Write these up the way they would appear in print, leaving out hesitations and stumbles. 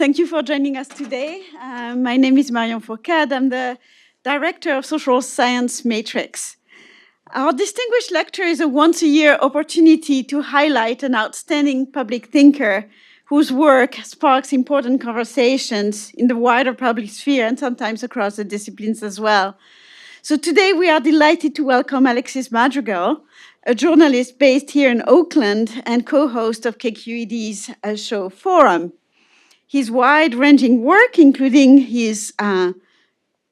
Thank you for joining us today. My name is Marion Fourcade. I'm the Director of Social Science Matrix. Our distinguished lecture is a once-a-year opportunity to highlight an outstanding public thinker whose work sparks important conversations in the wider public sphere and sometimes across the disciplines as well. So today we are delighted to welcome Alexis Madrigal, a journalist based here in Oakland and co-host of KQED's show Forum. His wide-ranging work, including his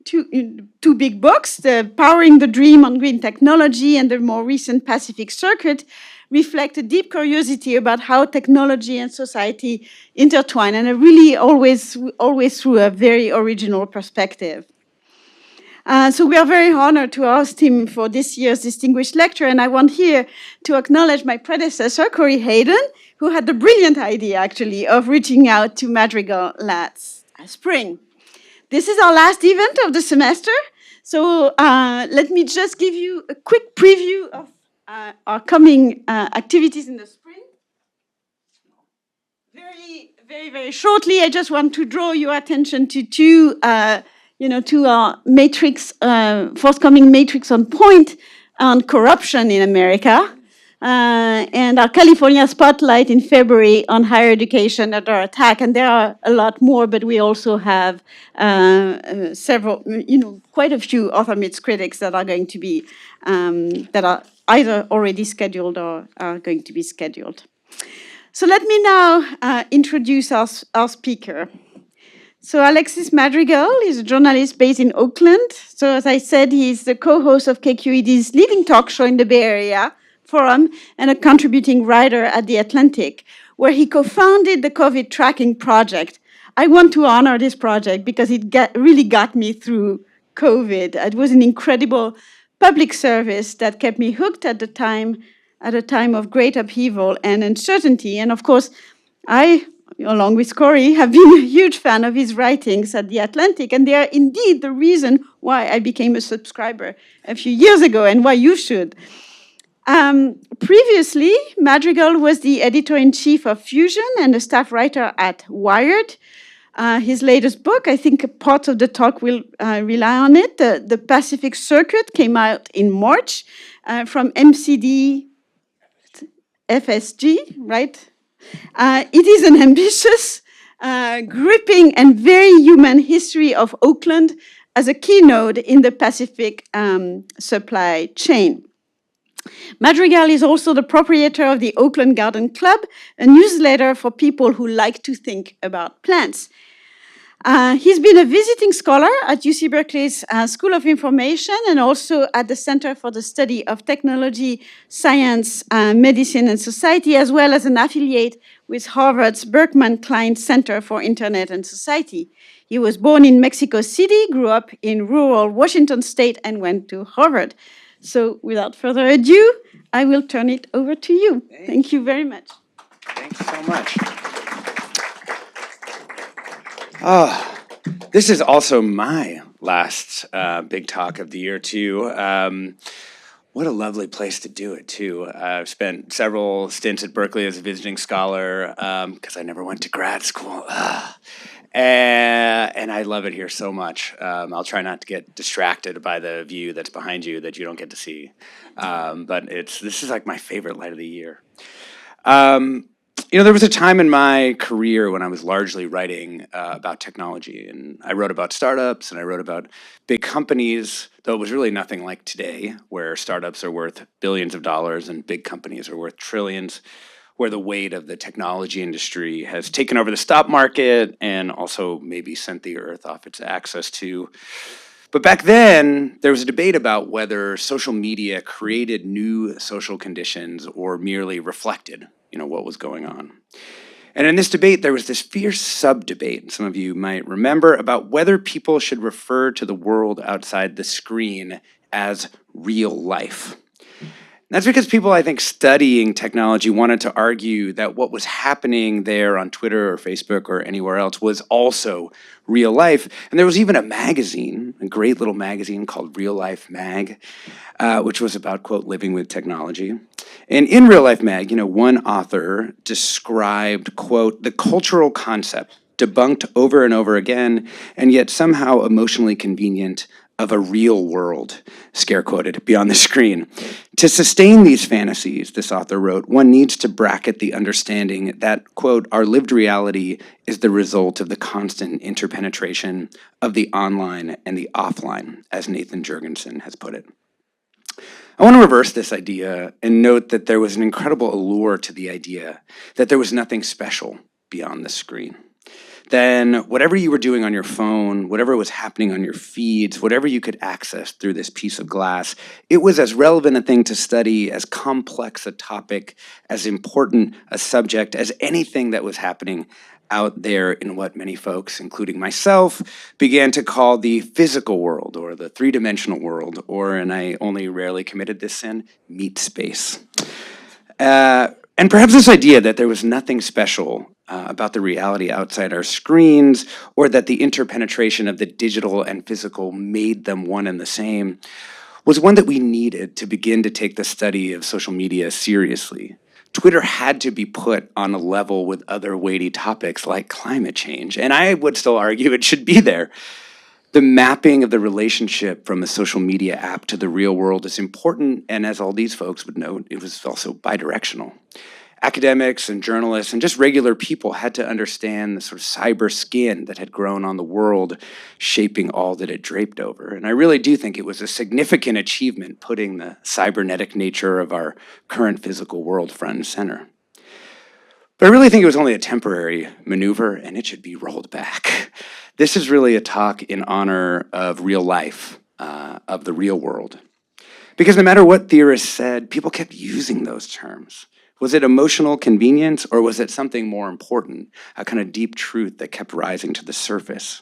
two big books, the Powering the Dream on Green Technology and the more recent Pacific Circuit, reflect a deep curiosity about how technology and society intertwine, and really always through a very original perspective. So we are very honored to host him for this year's distinguished lecture, and I want here to acknowledge my predecessor, Corey Hayden, who had the brilliant idea, actually, of reaching out to Madrigal last spring. This is our last event of the semester, so let me just give you a quick preview of our coming activities in the spring. Very shortly, I just want to draw your attention to two our matrix, forthcoming matrix on point on corruption in America, and our California Spotlight in February on higher education under attack. And there are a lot more, but we also have several, quite a few author meets critics that are going to be, that are either already scheduled or are going to be scheduled. So let me now introduce our speaker. So Alexis Madrigal is a journalist based in Oakland. So as I said, he's the co-host of KQED's leading talk show in the Bay Area, Forum, and a contributing writer at The Atlantic, where he co-founded the COVID tracking project. I want to honor this project because it really got me through COVID. It was an incredible public service that kept me hooked at a time of great upheaval and uncertainty. And of course, I, along with Corey, have been a huge fan of his writings at The Atlantic, and they are indeed the reason why I became a subscriber a few years ago, and why you should. Previously, Madrigal was the editor-in-chief of Fusion and a staff writer at Wired. His latest book, I think parts of the talk will rely on it, The Pacific Circuit, came out in March from MCD FSG, right? It is an ambitious, gripping, and very human history of Oakland as a key node in the Pacific supply chain. Madrigal is also the proprietor of the Oakland Garden Club, a newsletter for people who like to think about plants. He's been a visiting scholar at UC Berkeley's School of Information and also at the Center for the Study of Technology, Science, Medicine, and Society, as well as an affiliate with Harvard's Berkman Klein Center for Internet and Society. He was born in Mexico City, grew up in rural Washington State, and went to Harvard. So without further ado, I will turn it over to you. Thank you very much. Thanks so much. Oh, this is also my last big talk of the year, too. What a lovely place to do it, too. I've spent several stints at Berkeley as a visiting scholar because I never went to grad school. And I love it here so much. I'll try not to get distracted by the view that's behind you that you don't get to see. But this is like my favorite light of the year. There was a time in my career when I was largely writing about technology, and I wrote about startups and I wrote about big companies, though it was really nothing like today, where startups are worth billions of dollars and big companies are worth trillions, where the weight of the technology industry has taken over the stock market and also maybe sent the earth off its axis too. But back then, there was a debate about whether social media created new social conditions or merely reflected, what was going on. And in this debate, there was this fierce sub-debate, some of you might remember, about whether people should refer to the world outside the screen as real life. That's because people, I think, studying technology wanted to argue that what was happening there on Twitter or Facebook or anywhere else was also real life. And there was even a magazine, a great little magazine called Real Life Mag, which was about, quote, living with technology. And in Real Life Mag, one author described, quote, the cultural concept debunked over and over again, and yet somehow emotionally convenient, of a real world, scare quoted, beyond the screen. To sustain these fantasies, this author wrote, one needs to bracket the understanding that, quote, our lived reality is the result of the constant interpenetration of the online and the offline, as Nathan Jurgensen has put it. I want to reverse this idea and note that there was an incredible allure to the idea that there was nothing special beyond the screen. Then whatever you were doing on your phone, whatever was happening on your feeds, whatever you could access through this piece of glass, it was as relevant a thing to study, as complex a topic, as important a subject as anything that was happening out there in what many folks, including myself, began to call the physical world or the three-dimensional world, or, and I only rarely committed this sin, meat space. And perhaps this idea that there was nothing special about the reality outside our screens, or that the interpenetration of the digital and physical made them one and the same, was one that we needed to begin to take the study of social media seriously. Twitter had to be put on a level with other weighty topics like climate change, and I would still argue it should be there. The mapping of the relationship from a social media app to the real world is important, and as all these folks would note, it was also bidirectional. Academics and journalists and just regular people had to understand the sort of cyber skin that had grown on the world, shaping all that it draped over. And I really do think it was a significant achievement putting the cybernetic nature of our current physical world front and center. But I really think it was only a temporary maneuver, and it should be rolled back. This is really a talk in honor of real life, of the real world. Because no matter what theorists said, people kept using those terms. Was it emotional convenience, or was it something more important, a kind of deep truth that kept rising to the surface?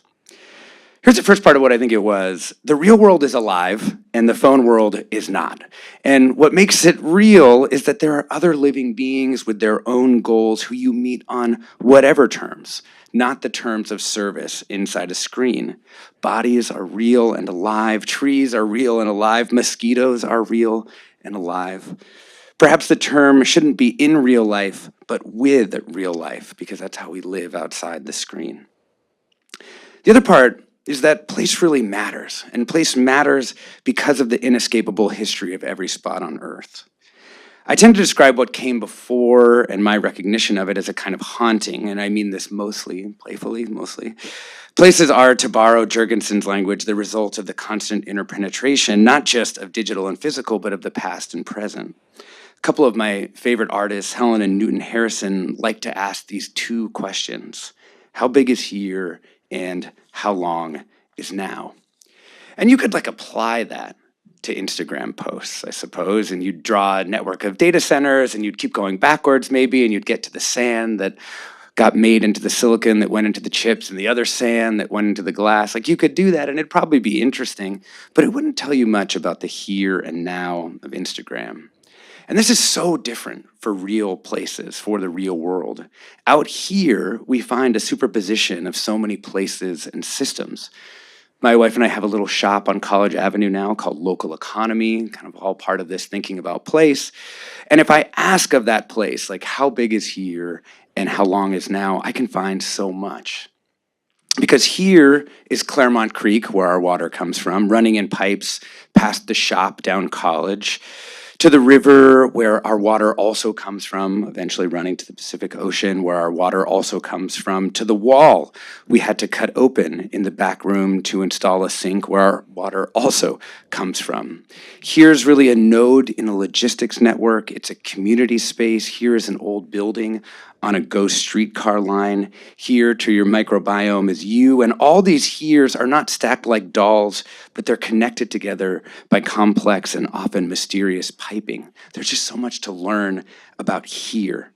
Here's the first part of what I think it was. The real world is alive, and the phone world is not. And what makes it real is that there are other living beings with their own goals who you meet on whatever terms, not the terms of service inside a screen. Bodies are real and alive. Trees are real and alive. Mosquitoes are real and alive. Perhaps the term shouldn't be in real life, but with real life, because that's how we live outside the screen. The other part is that place really matters, and place matters because of the inescapable history of every spot on Earth. I tend to describe what came before and my recognition of it as a kind of haunting, and I mean this mostly, playfully, mostly. Places are, to borrow Jurgensen's language, the result of the constant interpenetration, not just of digital and physical, but of the past and present. A couple of my favorite artists, Helen and Newton Harrison, like to ask these two questions. How big is here, and how long is now? And you could apply that to Instagram posts, I suppose, and you'd draw a network of data centers, and you'd keep going backwards maybe, and you'd get to the sand that got made into the silicon that went into the chips, and the other sand that went into the glass. You could do that, and it'd probably be interesting, but it wouldn't tell you much about the here and now of Instagram. And this is so different for real places, for the real world. Out here, we find a superposition of so many places and systems. My wife and I have a little shop on College Avenue now called Local Economy, kind of all part of this thinking about place. And if I ask of that place, how big is here and how long is now, I can find so much. Because here is Claremont Creek, where our water comes from, running in pipes past the shop down College, to the river where our water also comes from, eventually running to the Pacific Ocean where our water also comes from, to the wall we had to cut open in the back room to install a sink where our water also comes from. Here's really a node in a logistics network. It's a community space. Here is an old building on a ghost streetcar line. Here to your microbiome is you, and all these heres are not stacked like dolls, but they're connected together by complex and often mysterious piping. There's just so much to learn about here.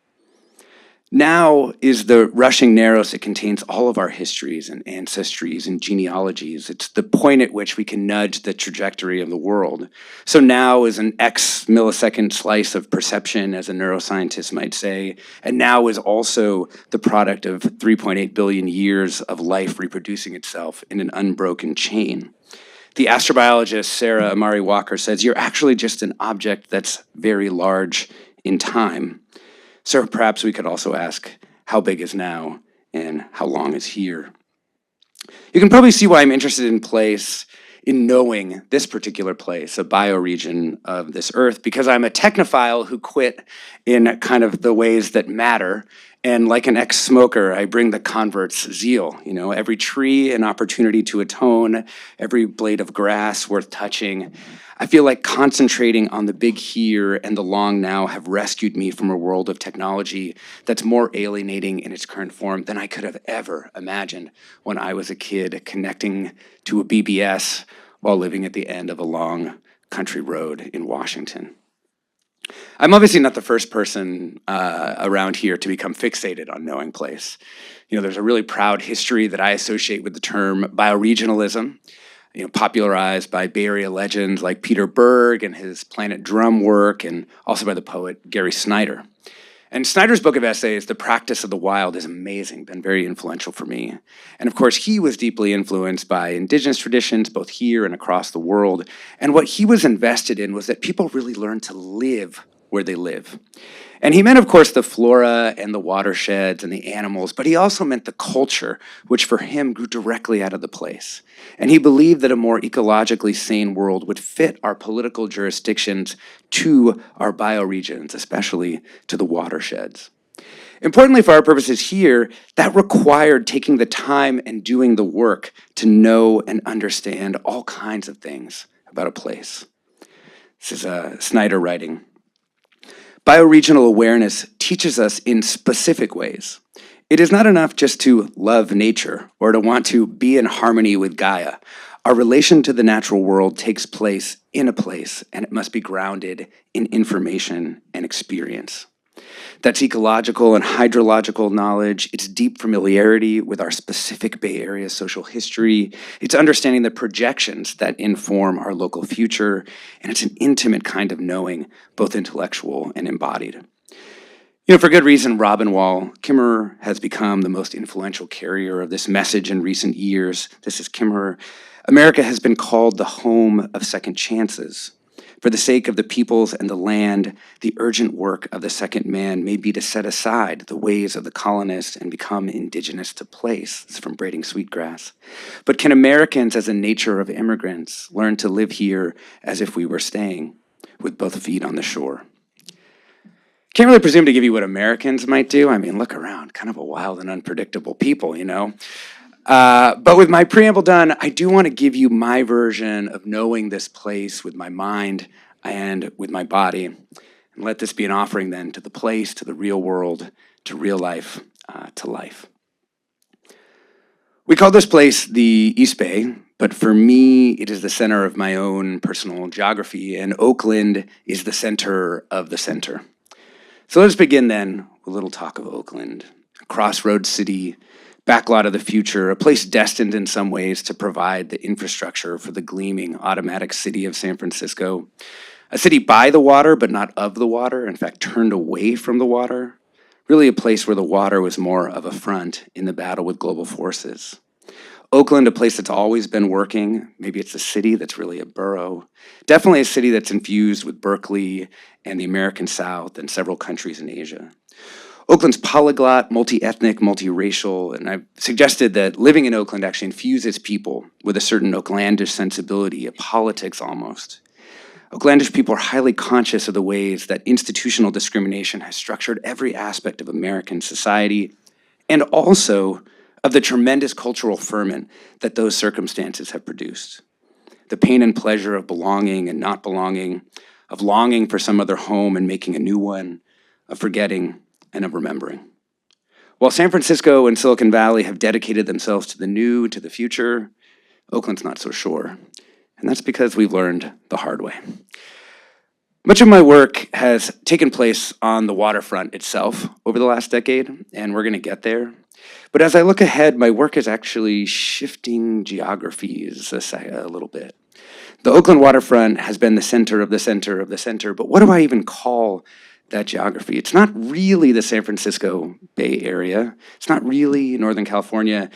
Now is the rushing narrows that contains all of our histories and ancestries and genealogies. It's the point at which we can nudge the trajectory of the world. So now is an X millisecond slice of perception, as a neuroscientist might say, and now is also the product of 3.8 billion years of life reproducing itself in an unbroken chain. The astrobiologist Sarah Amari Walker says, you're actually just an object that's very large in time. So perhaps we could also ask, how big is now, and how long is here. You can probably see why I'm interested in knowing this particular place, a bioregion of this earth, because I'm a technophile who quit in kind of the ways that matter. And like an ex-smoker, I bring the convert's zeal. You know, every tree an opportunity to atone, every blade of grass worth touching. I feel like concentrating on the big here and the long now have rescued me from a world of technology that's more alienating in its current form than I could have ever imagined when I was a kid connecting to a BBS while living at the end of a long country road in Washington. I'm obviously not the first person around here to become fixated on knowing place. You know, there's a really proud history that I associate with the term bioregionalism, you know, popularized by Bay Area legends like Peter Berg and his Planet Drum work, and also by the poet Gary Snyder. And Snyder's book of essays, The Practice of the Wild, is amazing, been very influential for me. And of course, he was deeply influenced by indigenous traditions, both here and across the world. And what he was invested in was that people really learn to live where they live. And he meant, of course, the flora and the watersheds and the animals, but he also meant the culture, which for him grew directly out of the place. And he believed that a more ecologically sane world would fit our political jurisdictions to our bioregions, especially to the watersheds. Importantly, for our purposes here, that required taking the time and doing the work to know and understand all kinds of things about a place. This is Snyder writing. Bioregional awareness teaches us in specific ways. It is not enough just to love nature or to want to be in harmony with Gaia. Our relation to the natural world takes place in a place, and it must be grounded in information and experience. That's ecological and hydrological knowledge. It's deep familiarity with our specific Bay Area social history. It's understanding the projections that inform our local future. And it's an intimate kind of knowing, both intellectual and embodied. You know, for good reason, Robin Wall Kimmerer has become the most influential carrier of this message in recent years. This is Kimmerer. America has been called the home of second chances. For the sake of the peoples and the land, the urgent work of the second man may be to set aside the ways of the colonist and become indigenous to place. This is from Braiding Sweetgrass. But can Americans, as a nature of immigrants, learn to live here as if we were staying, with both feet on the shore? Can't really presume to give you what Americans might do. I mean, look around, kind of a wild and unpredictable people, you know? But with my preamble done, I do want to give you my version of knowing this place with my mind and with my body. And let this be an offering then to the place, to the real world, to real life, to life. We call this place the East Bay, but for me, it is the center of my own personal geography, and Oakland is the center of the center. So let's begin then with a little talk of Oakland, a crossroads city, backlot of the future, a place destined in some ways to provide the infrastructure for the gleaming automatic city of San Francisco. A city by the water, but not of the water, in fact, turned away from the water. Really a place where the water was more of a front in the battle with global forces. Oakland, a place that's always been working. Maybe it's a city that's really a borough. Definitely a city that's infused with Berkeley and the American South and several countries in Asia. Oakland's polyglot, multi-ethnic, multiracial, and I've suggested that living in Oakland actually infuses people with a certain Oaklandish sensibility, a politics almost. Oaklandish people are highly conscious of the ways that institutional discrimination has structured every aspect of American society, and also of the tremendous cultural ferment that those circumstances have produced. The pain and pleasure of belonging and not belonging, of longing for some other home and making a new one, of forgetting and of remembering. While San Francisco and Silicon Valley have dedicated themselves to the new, to the future, Oakland's not so sure. And that's because we've learned the hard way. Much of my work has taken place on the waterfront itself over the last decade, and we're going to get there. But as I look ahead, my work is actually shifting geographies a little bit. The Oakland waterfront has been the center of the center of the center, but what do I even call that geography? It's not really the San Francisco Bay Area. It's not really Northern California.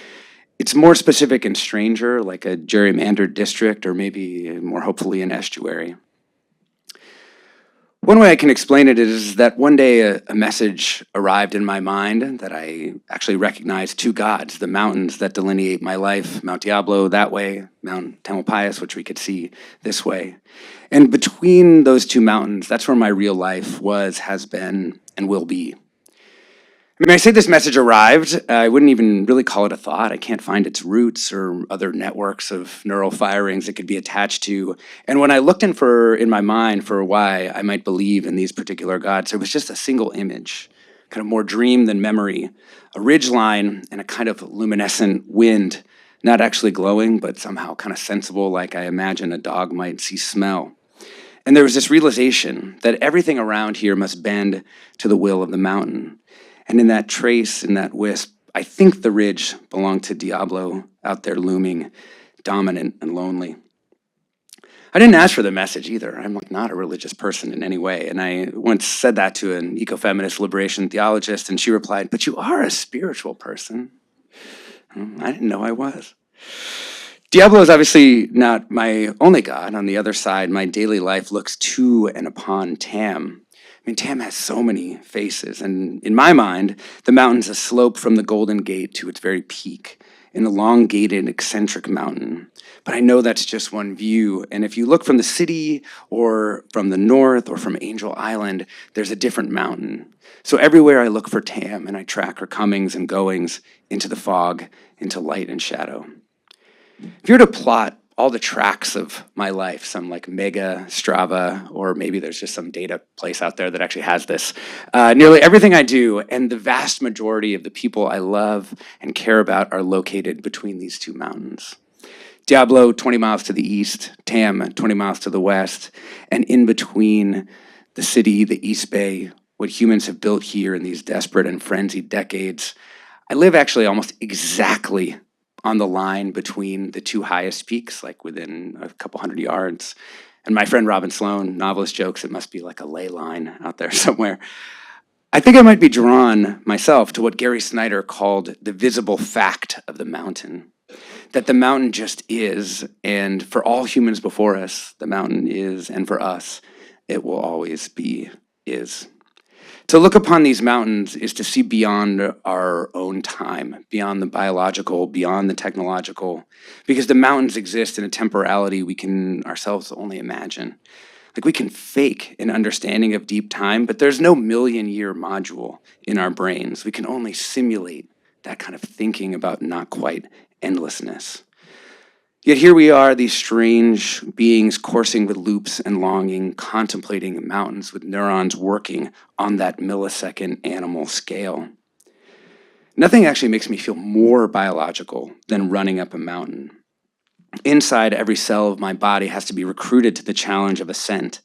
It's more specific and stranger, like a gerrymandered district, or maybe more hopefully an estuary. One way I can explain it is that one day a message arrived in my mind that I actually recognized two gods, the mountains that delineate my life, Mount Diablo that way, Mount Tamalpais, which we could see this way. And between those two mountains, that's where my real life was, has been, and will be. I mean, I say this message arrived, I wouldn't even really call it a thought. I can't find its roots or other networks of neural firings it could be attached to. And when I looked in my mind for why I might believe in these particular gods, it was just a single image, kind of more dream than memory, a ridge line and a kind of luminescent wind, not actually glowing, but somehow kind of sensible, like I imagine a dog might see smell. And there was this realization that everything around here must bend to the will of the mountain. And in that trace, in that wisp, I think the ridge belonged to Diablo, out there looming, dominant and lonely. I didn't ask for the message either. I'm not a religious person in any way. And I once said that to an ecofeminist liberation theologist, and she replied, "But you are a spiritual person." I didn't know I was. Diablo is obviously not my only god. On the other side, my daily life looks to and upon Tam. I mean, Tam has so many faces, and in my mind, the mountain's a slope from the Golden Gate to its very peak, an elongated, eccentric mountain. But I know that's just one view, and if you look from the city, or from the north, or from Angel Island, there's a different mountain. So everywhere I look for Tam, and I track her comings and goings into the fog, into light and shadow. If you were to plot all the tracks of my life, some like Mega, Strava, or maybe there's just some data place out there that actually has this. Nearly everything I do and the vast majority of the people I love and care about are located between these two mountains. Diablo, 20 miles to the east, Tam, 20 miles to the west, and in between the city, the East Bay, what humans have built here in these desperate and frenzied decades, I live actually almost exactly on the line between the two highest peaks, like within a couple hundred yards. And my friend Robin Sloan, novelist, jokes it must be like a ley line out there somewhere. I think I might be drawn myself to what Gary Snyder called the visible fact of the mountain. That the mountain just is, and for all humans before us, the mountain is, and for us, it will always be, is. To look upon these mountains is to see beyond our own time, beyond the biological, beyond the technological, because the mountains exist in a temporality we can ourselves only imagine. Like we can fake an understanding of deep time, but there's no million-year module in our brains. We can only simulate that kind of thinking about not quite endlessness. Yet here we are, these strange beings coursing with loops and longing, contemplating mountains with neurons working on that millisecond animal scale. Nothing actually makes me feel more biological than running up a mountain. Inside, every cell of my body has to be recruited to the challenge of ascent,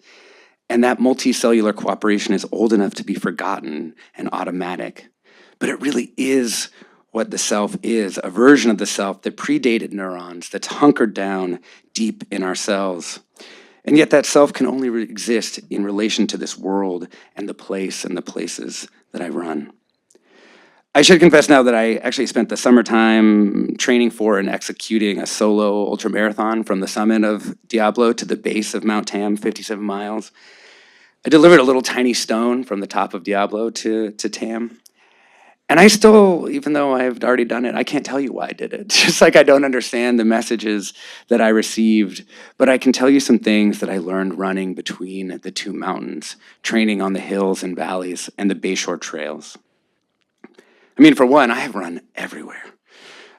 and that multicellular cooperation is old enough to be forgotten and automatic. But it really is what the self is, a version of the self that predated neurons, that's hunkered down deep in our cells. And yet that self can only exist in relation to this world and the places that I run. I should confess now that I actually spent the summertime training for and executing a solo ultramarathon from the summit of Diablo to the base of Mount Tam, 57 miles. I delivered a little tiny stone from the top of Diablo to Tam. And I still, even though I've already done it, I can't tell you why I did it. Just like I don't understand the messages that I received, but I can tell you some things that I learned running between the two mountains, training on the hills and valleys and the Bayshore trails. I mean, for one, I have run everywhere.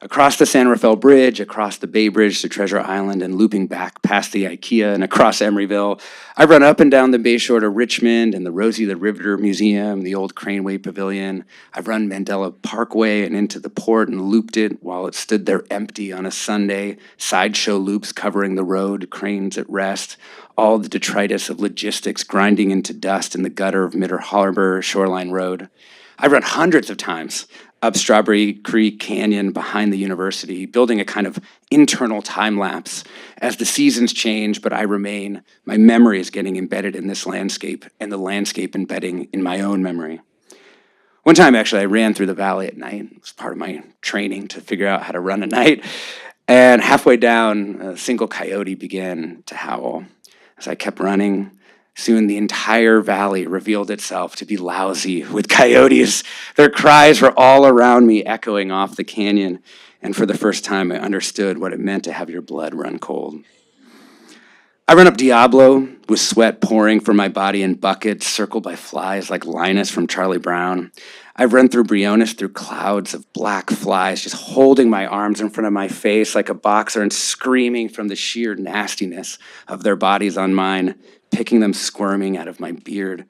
Across the San Rafael Bridge, across the Bay Bridge to Treasure Island, and looping back past the IKEA and across Emeryville. I've run up and down the Bayshore to Richmond and the Rosie the Riveter Museum, the old Craneway Pavilion. I've run Mandela Parkway and into the port and looped it while it stood there empty on a Sunday, sideshow loops covering the road, cranes at rest, all the detritus of logistics grinding into dust in the gutter of Midder Harbor Shoreline Road. I've run hundreds of times up Strawberry Creek Canyon behind the university, building a kind of internal time lapse as the seasons change, but I remain. My memory is getting embedded in this landscape, and the landscape embedding in my own memory. One time, actually, I ran through the valley at night. It was part of my training to figure out how to run at night. And halfway down, a single coyote began to howl. As I kept running, Soon the entire valley revealed itself to be lousy with coyotes. Their cries were all around me, echoing off the canyon. And for the first time, I understood what it meant to have your blood run cold. I run up Diablo with sweat pouring from my body in buckets, circled by flies like Linus from Charlie Brown. I've run through Briones through clouds of black flies, just holding my arms in front of my face like a boxer and screaming from the sheer nastiness of their bodies on mine, picking them squirming out of my beard.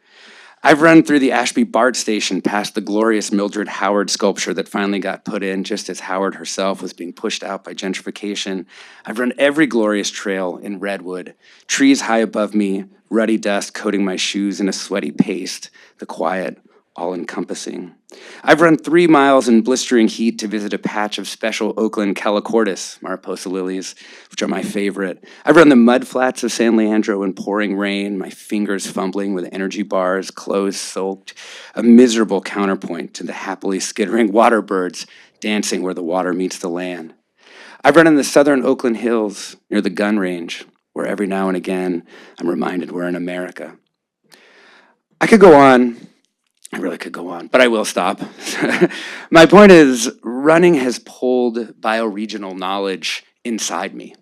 I've run through the Ashby BART station past the glorious Mildred Howard sculpture that finally got put in just as Howard herself was being pushed out by gentrification. I've run every glorious trail in Redwood, trees high above me, ruddy dust coating my shoes in a sweaty paste, the quiet, all-encompassing. I've run 3 miles in blistering heat to visit a patch of special Oakland calocortis, Mariposa lilies, which are my favorite. I've run the mud flats of San Leandro in pouring rain, my fingers fumbling with energy bars, clothes soaked, a miserable counterpoint to the happily skittering water birds dancing where the water meets the land. I've run in the southern Oakland hills near the gun range, where every now and again I'm reminded we're in America. I could go on. I really could go on, but I will stop. My point is, running has pulled bioregional knowledge inside me.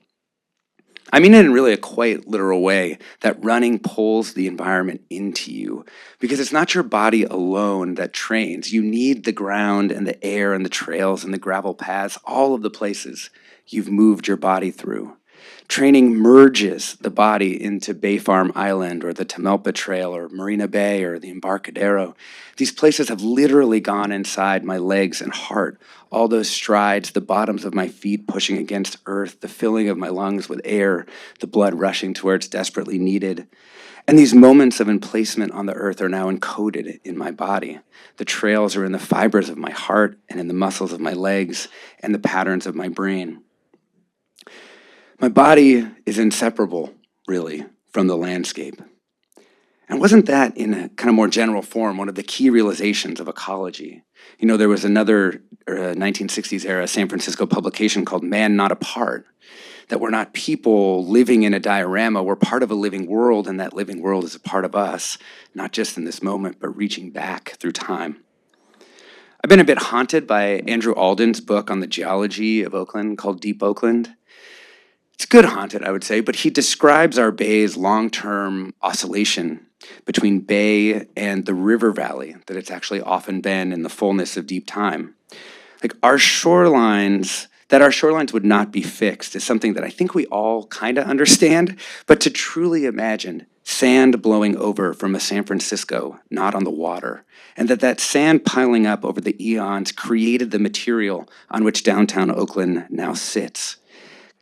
I mean it in really a quite literal way, that running pulls the environment into you, because it's not your body alone that trains. You need the ground and the air and the trails and the gravel paths, all of the places you've moved your body through. Training merges the body into Bay Farm Island or the Tamalpa Trail or Marina Bay or the Embarcadero. These places have literally gone inside my legs and heart. All those strides, the bottoms of my feet pushing against earth, the filling of my lungs with air, the blood rushing to where it's desperately needed. And these moments of emplacement on the earth are now encoded in my body. The trails are in the fibers of my heart and in the muscles of my legs and the patterns of my brain. My body is inseparable, really, from the landscape. And wasn't that, in a kind of more general form, one of the key realizations of ecology? You know, there was another 1960s era San Francisco publication called Man Not Apart, that we're not people living in a diorama, we're part of a living world, and that living world is a part of us, not just in this moment, but reaching back through time. I've been a bit haunted by Andrew Alden's book on the geology of Oakland called Deep Oakland. It's good haunted, I would say, but he describes our bay's long-term oscillation between bay and the river valley that it's actually often been in the fullness of deep time. Like our shorelines would not be fixed is something that I think we all kind of understand, but to truly imagine sand blowing over from a San Francisco not on the water, and that sand piling up over the eons created the material on which downtown Oakland now sits,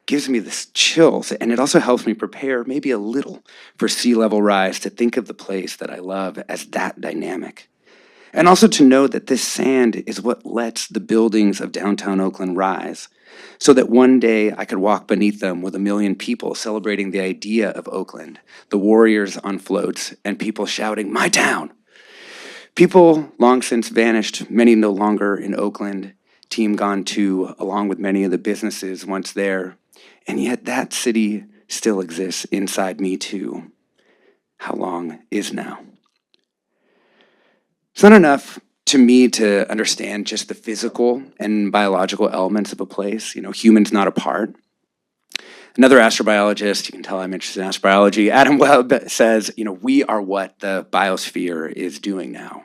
gives me this chills, and it also helps me prepare maybe a little for sea level rise, to think of the place that I love as that dynamic. And also to know that this sand is what lets the buildings of downtown Oakland rise, so that one day I could walk beneath them with 1 million people celebrating the idea of Oakland, the warriors on floats, and people shouting, "My town!" People long since vanished, many no longer in Oakland, team gone too, along with many of the businesses once there. And yet that city still exists inside me too. How long is now? It's not enough to me to understand just the physical and biological elements of a place, humans not apart. Another astrobiologist, you can tell I'm interested in astrobiology, Adam Webb says, we are what the biosphere is doing now.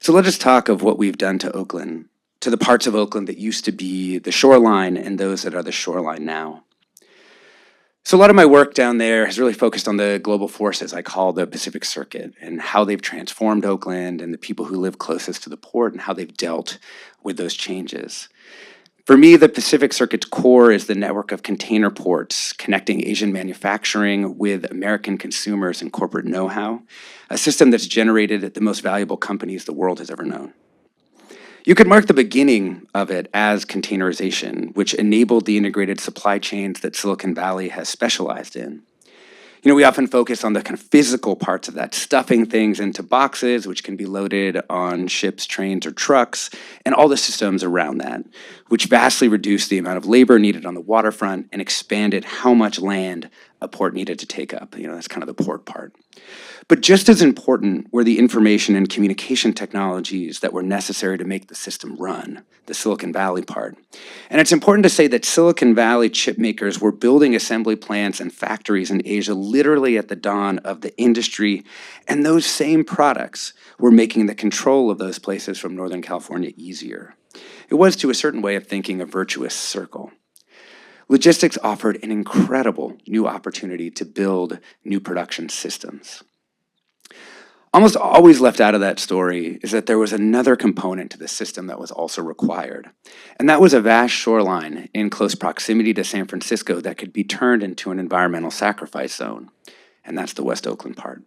So let us talk of what we've done to Oakland, to the parts of Oakland that used to be the shoreline and those that are the shoreline now. So a lot of my work down there has really focused on the global forces I call the Pacific Circuit, and how they've transformed Oakland and the people who live closest to the port and how they've dealt with those changes. For me, the Pacific Circuit's core is the network of container ports connecting Asian manufacturing with American consumers and corporate know-how, a system that's generated the most valuable companies the world has ever known. You could mark the beginning of it as containerization, which enabled the integrated supply chains that Silicon Valley has specialized in. We often focus on the kind of physical parts of that, stuffing things into boxes, which can be loaded on ships, trains, or trucks, and all the systems around that, which vastly reduced the amount of labor needed on the waterfront and expanded how much land a port needed to take up. That's kind of the port part. But just as important were the information and communication technologies that were necessary to make the system run, the Silicon Valley part. And it's important to say that Silicon Valley chip makers were building assembly plants and factories in Asia literally at the dawn of the industry, and those same products were making the control of those places from Northern California easier. It was, to a certain way of thinking, a virtuous circle. Logistics offered an incredible new opportunity to build new production systems. Almost always left out of that story is that there was another component to the system that was also required, and that was a vast shoreline in close proximity to San Francisco that could be turned into an environmental sacrifice zone, and that's the West Oakland part.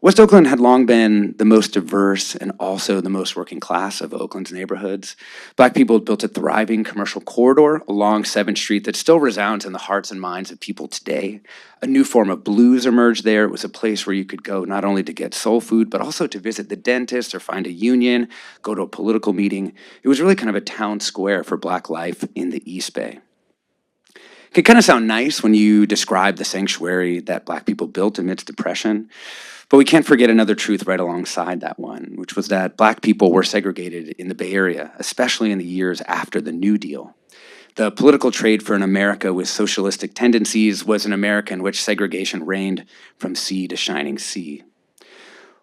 West Oakland had long been the most diverse and also the most working class of Oakland's neighborhoods. Black people had built a thriving commercial corridor along 7th Street that still resounds in the hearts and minds of people today. A new form of blues emerged there. It was a place where you could go not only to get soul food, but also to visit the dentist or find a union, go to a political meeting. It was really kind of a town square for Black life in the East Bay. It can kind of sound nice when you describe the sanctuary that Black people built amidst oppression. But we can't forget another truth right alongside that one, which was that Black people were segregated in the Bay Area, especially in the years after the New Deal. The political trade for an America with socialistic tendencies was an America in which segregation reigned from sea to shining sea.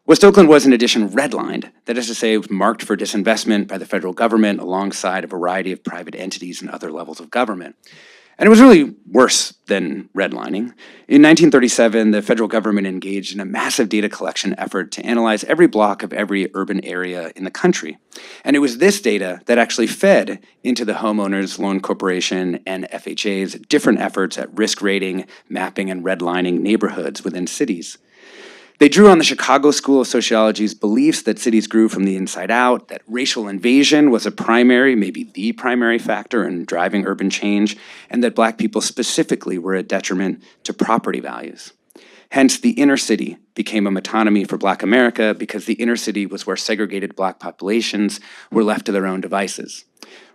West Oakland was, in addition, redlined. That is to say, it was marked for disinvestment by the federal government alongside a variety of private entities and other levels of government. And it was really worse than redlining. In 1937, the federal government engaged in a massive data collection effort to analyze every block of every urban area in the country. And it was this data that actually fed into the Homeowners Loan Corporation and FHA's different efforts at risk rating, mapping, and redlining neighborhoods within cities. They drew on the Chicago School of Sociology's beliefs that cities grew from the inside out, that racial invasion was a primary, maybe the primary factor in driving urban change, and that Black people specifically were a detriment to property values. Hence, the inner city became a metonymy for Black America because the inner city was where segregated Black populations were left to their own devices,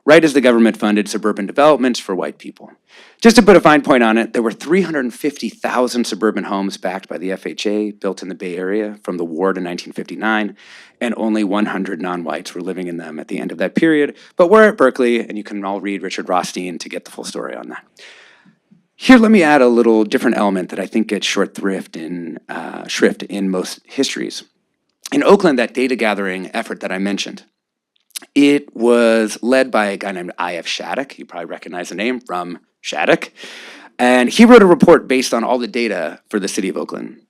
right as the government funded suburban developments for white people. Just to put a fine point on it, there were 350,000 suburban homes backed by the FHA built in the Bay Area from the war to 1959, and only 100 non-whites were living in them at the end of that period. But we're at Berkeley, and you can all read Richard Rothstein to get the full story on that. Here, let me add a little different element that I think gets shrift in most histories. In Oakland, that data gathering effort that I mentioned, it was led by a guy named I.F. Shattuck. You probably recognize the name from Shattuck. And he wrote a report based on all the data for the city of Oakland.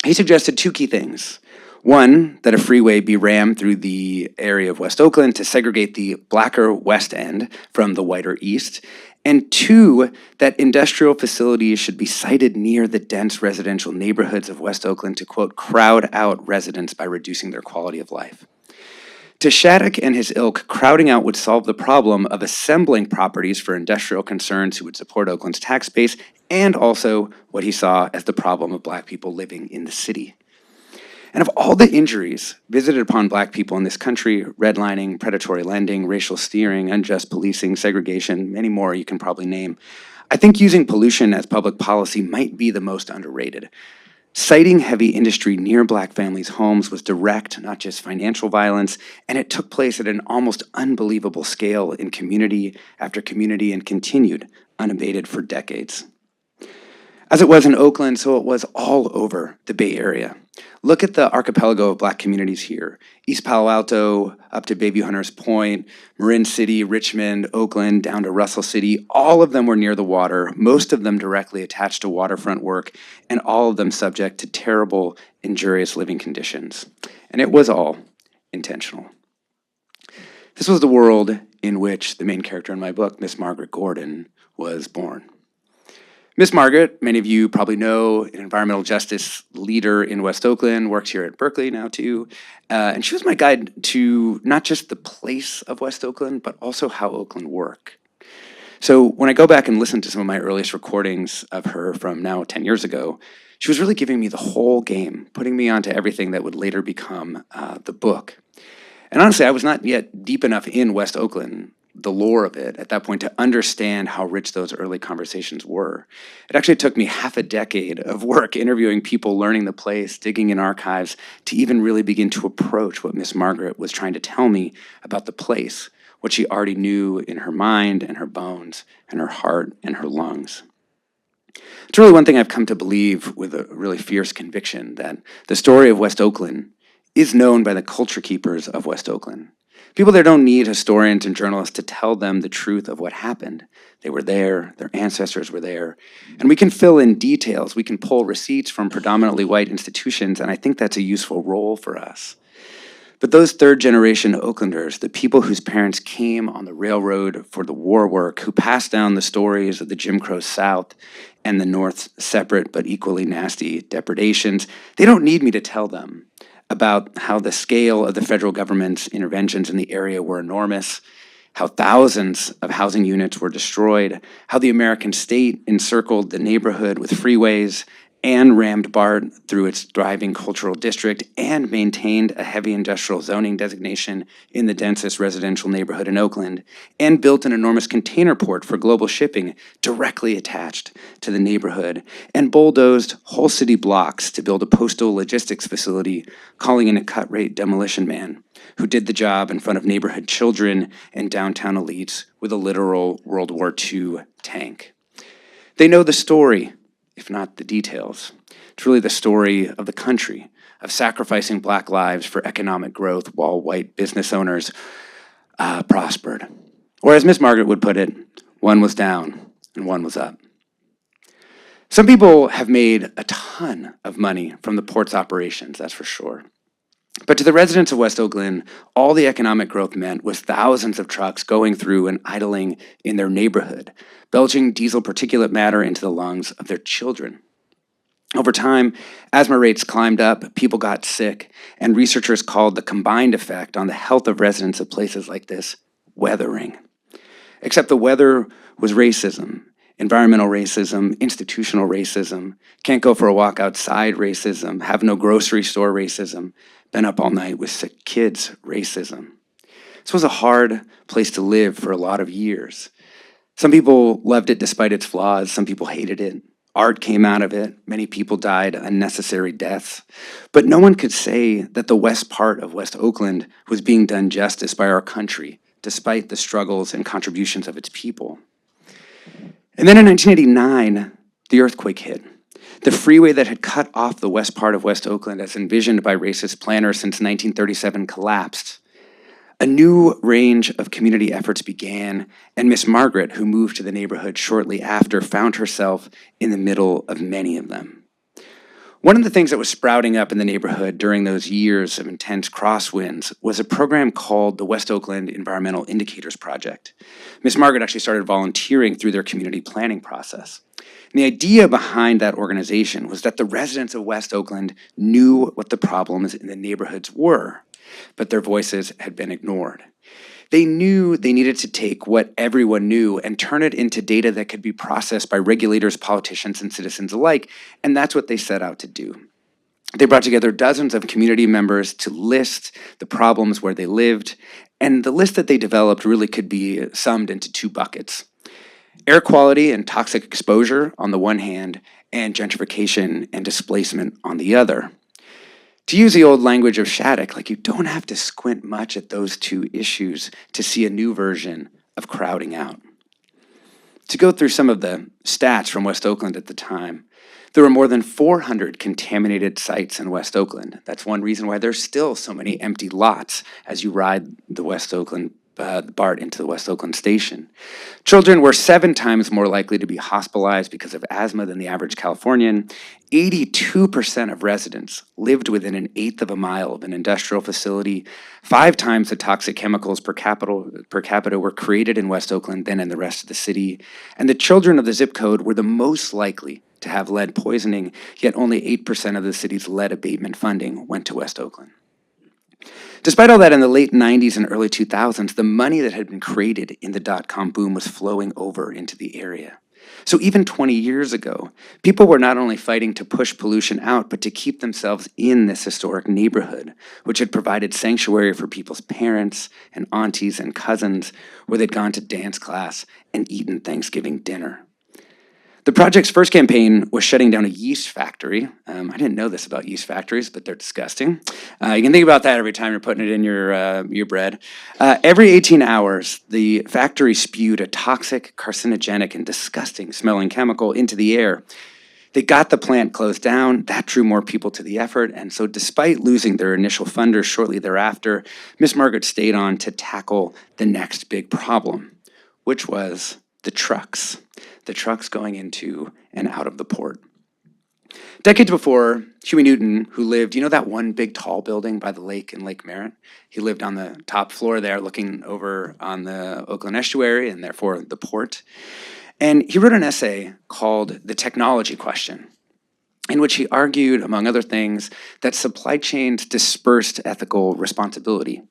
He suggested two key things. One, that a freeway be rammed through the area of West Oakland to segregate the Blacker West End from the whiter East. And two, that industrial facilities should be sited near the dense residential neighborhoods of West Oakland to, quote, crowd out residents by reducing their quality of life. To Shattuck and his ilk, crowding out would solve the problem of assembling properties for industrial concerns who would support Oakland's tax base, and also what he saw as the problem of Black people living in the city. And of all the injuries visited upon Black people in this country, redlining, predatory lending, racial steering, unjust policing, segregation, many more you can probably name, I think using pollution as public policy might be the most underrated. Citing heavy industry near Black families' homes was direct, not just financial violence, and it took place at an almost unbelievable scale in community after community and continued unabated for decades. As it was in Oakland, so it was all over the Bay Area. Look at the archipelago of Black communities here. East Palo Alto, up to Bayview Hunters Point, Marin City, Richmond, Oakland, down to Russell City. All of them were near the water, most of them directly attached to waterfront work, and all of them subject to terrible, injurious living conditions. And it was all intentional. This was the world in which the main character in my book, Miss Margaret Gordon, was born. Miss Margaret, many of you probably know, an environmental justice leader in West Oakland, works here at Berkeley now too. And she was my guide to not just the place of West Oakland, but also how Oakland worked. So when I go back and listen to some of my earliest recordings of her from now 10 years ago, she was really giving me the whole game, putting me onto everything that would later become the book. And honestly, I was not yet deep enough in West Oakland the lore of it at that point to understand how rich those early conversations were. It actually took me half a decade of work interviewing people, learning the place, digging in archives, to even really begin to approach what Miss Margaret was trying to tell me about the place, what she already knew in her mind and her bones and her heart and her lungs. It's really one thing I've come to believe with a really fierce conviction, that the story of West Oakland is known by the culture keepers of West Oakland. People there don't need historians and journalists to tell them the truth of what happened. They were there, their ancestors were there, and we can fill in details. We can pull receipts from predominantly white institutions, and I think that's a useful role for us. But those third-generation Oaklanders, the people whose parents came on the railroad for the war work, who passed down the stories of the Jim Crow South and the North's separate but equally nasty depredations, they don't need me to tell them about how the scale of the federal government's interventions in the area were enormous, how thousands of housing units were destroyed, how the American state encircled the neighborhood with freeways and rammed BART through its thriving cultural district and maintained a heavy industrial zoning designation in the densest residential neighborhood in Oakland, and built an enormous container port for global shipping directly attached to the neighborhood, and bulldozed whole city blocks to build a postal logistics facility, calling in a cut-rate demolition man who did the job in front of neighborhood children and downtown elites with a literal World War II tank. They know the story, if not the details. It's really the story of the country, of sacrificing Black lives for economic growth while white business owners prospered. Or as Miss Margaret would put it, one was down and one was up. Some people have made a ton of money from the port's operations, that's for sure. But to the residents of West Oakland, all the economic growth meant was thousands of trucks going through and idling in their neighborhood, belching diesel particulate matter into the lungs of their children. Over time, asthma rates climbed up, people got sick, and researchers called the combined effect on the health of residents of places like this weathering. Except the weather was racism, environmental racism, institutional racism, can't go for a walk outside racism, have no grocery store racism, been up all night with sick kids racism. This was a hard place to live for a lot of years. Some people loved it despite its flaws. Some people hated it. Art came out of it. Many people died unnecessary deaths. But no one could say that the west part of West Oakland was being done justice by our country, despite the struggles and contributions of its people. And then in 1989, the earthquake hit. The freeway that had cut off the west part of West Oakland as envisioned by racist planners since 1937 collapsed. A new range of community efforts began, and Miss Margaret, who moved to the neighborhood shortly after, found herself in the middle of many of them. One of the things that was sprouting up in the neighborhood during those years of intense crosswinds was a program called the West Oakland Environmental Indicators Project. Miss Margaret actually started volunteering through their community planning process. And the idea behind that organization was that the residents of West Oakland knew what the problems in the neighborhoods were, but their voices had been ignored. They knew they needed to take what everyone knew and turn it into data that could be processed by regulators, politicians, and citizens alike, and that's what they set out to do. They brought together dozens of community members to list the problems where they lived, and the list that they developed really could be summed into two buckets: air quality and toxic exposure on the one hand, and gentrification and displacement on the other. To use the old language of Shattuck, you don't have to squint much at those two issues to see a new version of crowding out. To go through some of the stats from West Oakland at the time, there were more than 400 contaminated sites in West Oakland. That's one reason why there's still so many empty lots as you ride the West Oakland BART into the West Oakland station. Children were 7 times more likely to be hospitalized because of asthma than the average Californian. 82% of residents lived within an eighth of a mile of an industrial facility. 5 times the toxic chemicals per capita were created in West Oakland than in the rest of the city. And the children of the zip code were the most likely to have lead poisoning, yet only 8% of the city's lead abatement funding went to West Oakland. Despite all that, in the late 90s and early 2000s, the money that had been created in the dot-com boom was flowing over into the area. So even 20 years ago, people were not only fighting to push pollution out, but to keep themselves in this historic neighborhood, which had provided sanctuary for people's parents and aunties and cousins, where they'd gone to dance class and eaten Thanksgiving dinner. The project's first campaign was shutting down a yeast factory. I didn't know this about yeast factories, but they're disgusting. You can think about that every time you're putting it in your bread. Every 18 hours, the factory spewed a toxic, carcinogenic, and disgusting smelling chemical into the air. They got the plant closed down. That drew more people to the effort. And so despite losing their initial funders shortly thereafter, Miss Margaret stayed on to tackle the next big problem, which was the trucks going into and out of the port. Decades before, Huey Newton, who lived, you know that one big tall building by the lake in Lake Merritt? He lived on the top floor there looking over on the Oakland estuary and therefore the port. And he wrote an essay called The Technology Question, in which he argued, among other things, that supply chains dispersed ethical responsibility.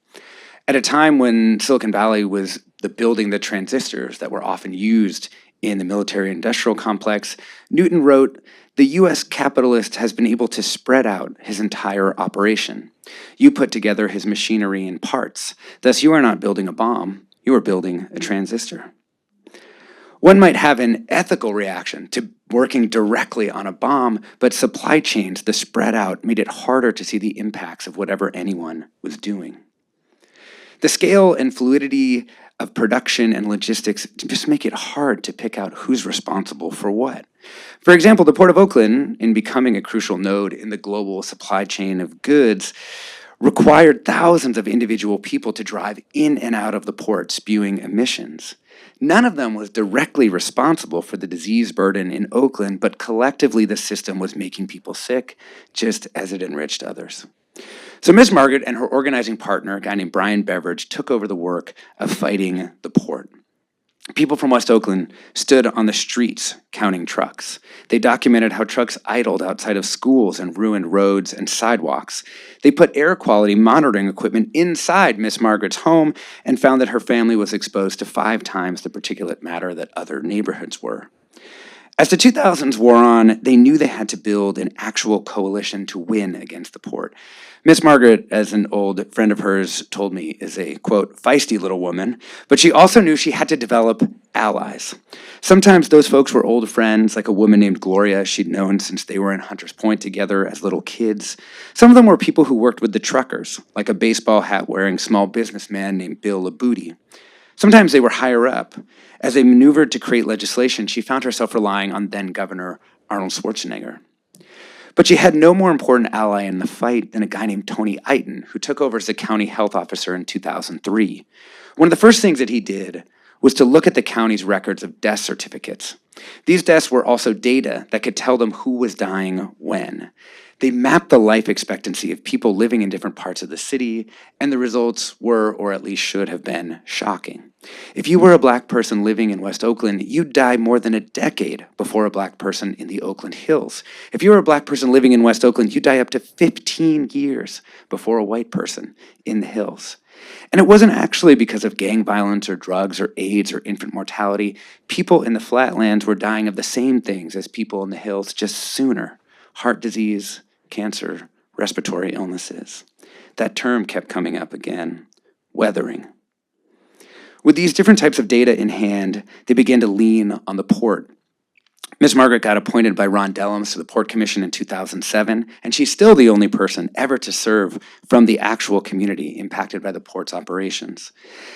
At a time when Silicon Valley was building the transistors that were often used in the military-industrial complex, Newton wrote, "The U.S. capitalist has been able to spread out his entire operation. You put together his machinery in parts. Thus, you are not building a bomb, you are building a transistor." One might have an ethical reaction to working directly on a bomb, but supply chains, the spread out, made it harder to see the impacts of whatever anyone was doing. The scale and fluidity of production and logistics just make it hard to pick out who's responsible for what. For example, the Port of Oakland, in becoming a crucial node in the global supply chain of goods, required thousands of individual people to drive in and out of the port, spewing emissions. None of them was directly responsible for the disease burden in Oakland, but collectively the system was making people sick, just as it enriched others. So Miss Margaret and her organizing partner, a guy named Brian Beveridge, took over the work of fighting the port. People from West Oakland stood on the streets counting trucks. They documented how trucks idled outside of schools and ruined roads and sidewalks. They put air quality monitoring equipment inside Miss Margaret's home and found that her family was exposed to 5 times the particulate matter that other neighborhoods were. As the 2000s wore on, they knew they had to build an actual coalition to win against the port. Miss Margaret, as an old friend of hers told me, is a, quote, feisty little woman, but she also knew she had to develop allies. Sometimes those folks were old friends, like a woman named Gloria she'd known since they were in Hunters Point together as little kids. Some of them were people who worked with the truckers, like a baseball hat-wearing small businessman named Bill Labooty. Sometimes they were higher up. As they maneuvered to create legislation, she found herself relying on then-Governor Arnold Schwarzenegger. But she had no more important ally in the fight than a guy named Tony Eiton, who took over as the county health officer in 2003. One of the first things that he did was to look at the county's records of death certificates. These deaths were also data that could tell them who was dying when. They mapped the life expectancy of people living in different parts of the city, and the results were, or at least should have been, shocking. If you were a Black person living in West Oakland, you'd die more than a decade before a Black person in the Oakland Hills. If you were a Black person living in West Oakland, you'd die up to 15 years before a white person in the Hills. And it wasn't actually because of gang violence or drugs or AIDS or infant mortality. People in the flatlands were dying of the same things as people in the hills, just sooner. Heart disease, cancer, respiratory illnesses. That term kept coming up again, weathering. With these different types of data in hand, they began to lean on the port. Ms. Margaret got appointed by Ron Dellums to the Port Commission in 2007, and she's still the only person ever to serve from the actual community impacted by the port's operations.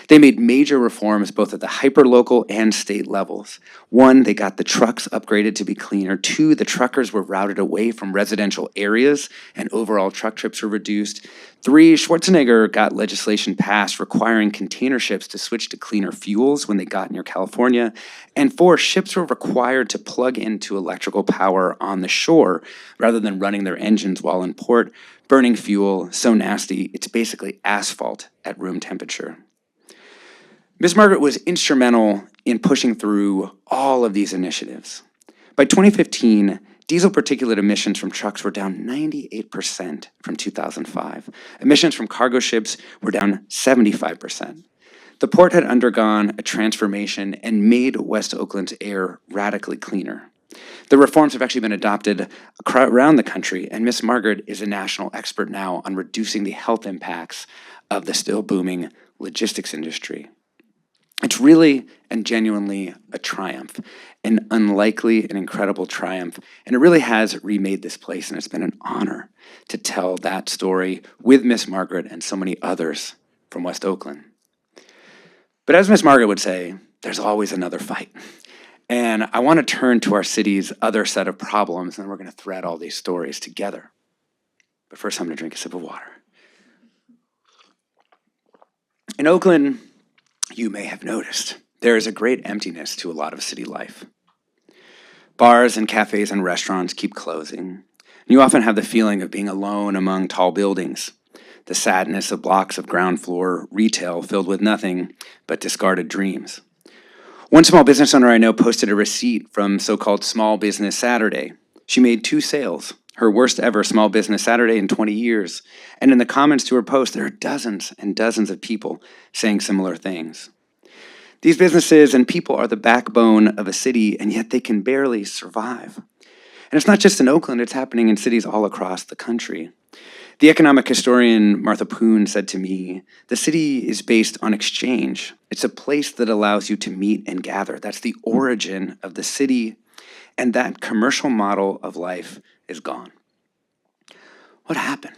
They made major reforms both at the hyperlocal and state levels. 1, they got the trucks upgraded to be cleaner. 2, the truckers were routed away from residential areas and overall truck trips were reduced. 3, Schwarzenegger got legislation passed requiring container ships to switch to cleaner fuels when they got near California. And 4, ships were required to plug into electrical power on the shore rather than running their engines while in port, burning fuel so nasty it's basically asphalt at room temperature. Ms. Margaret was instrumental in pushing through all of these initiatives. By 2015, diesel particulate emissions from trucks were down 98% from 2005. Emissions from cargo ships were down 75%. The port had undergone a transformation and made West Oakland's air radically cleaner. The reforms have actually been adopted around the country, and Miss Margaret is a national expert now on reducing the health impacts of the still booming logistics industry. It's really and genuinely a triumph, an unlikely and incredible triumph, and it really has remade this place, and it's been an honor to tell that story with Miss Margaret and so many others from West Oakland. But as Miss Margaret would say, there's always another fight. And I want to turn to our city's other set of problems, and then we're going to thread all these stories together. But first, I'm going to drink a sip of water. In Oakland, you may have noticed, there is a great emptiness to a lot of city life. Bars and cafes and restaurants keep closing. You often have the feeling of being alone among tall buildings, the sadness of blocks of ground floor retail filled with nothing but discarded dreams. One small business owner I know posted a receipt from so-called Small Business Saturday. She made 2 sales, her worst ever Small Business Saturday in 20 years. And in the comments to her post, there are dozens and dozens of people saying similar things. These businesses and people are the backbone of a city, and yet they can barely survive. And it's not just in Oakland, it's happening in cities all across the country. The economic historian Martha Poon said to me, the city is based on exchange. It's a place that allows you to meet and gather. That's the origin of the city, and that commercial model of life is gone. What happened?